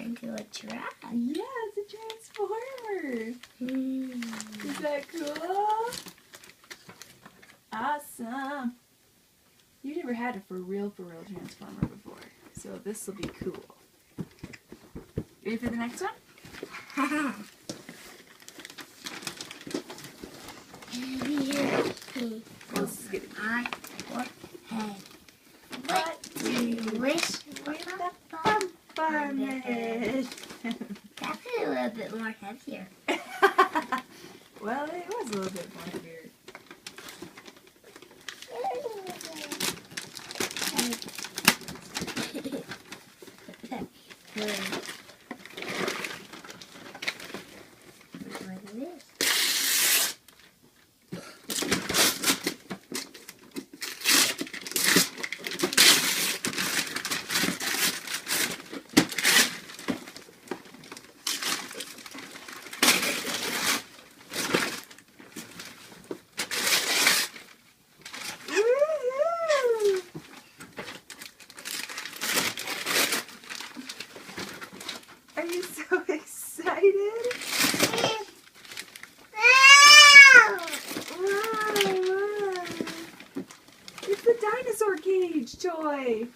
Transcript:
into a truck. Yeah, it's a transformer. Is that cool? Awesome. You never had a for real transformer before, so this will be cool. Ready for the next one? This is good. What do you wish for the Farm head. That's a little bit more heavier. Well, it was a little bit more weird. Are you so excited? Wow. It's the dinosaur cage toy.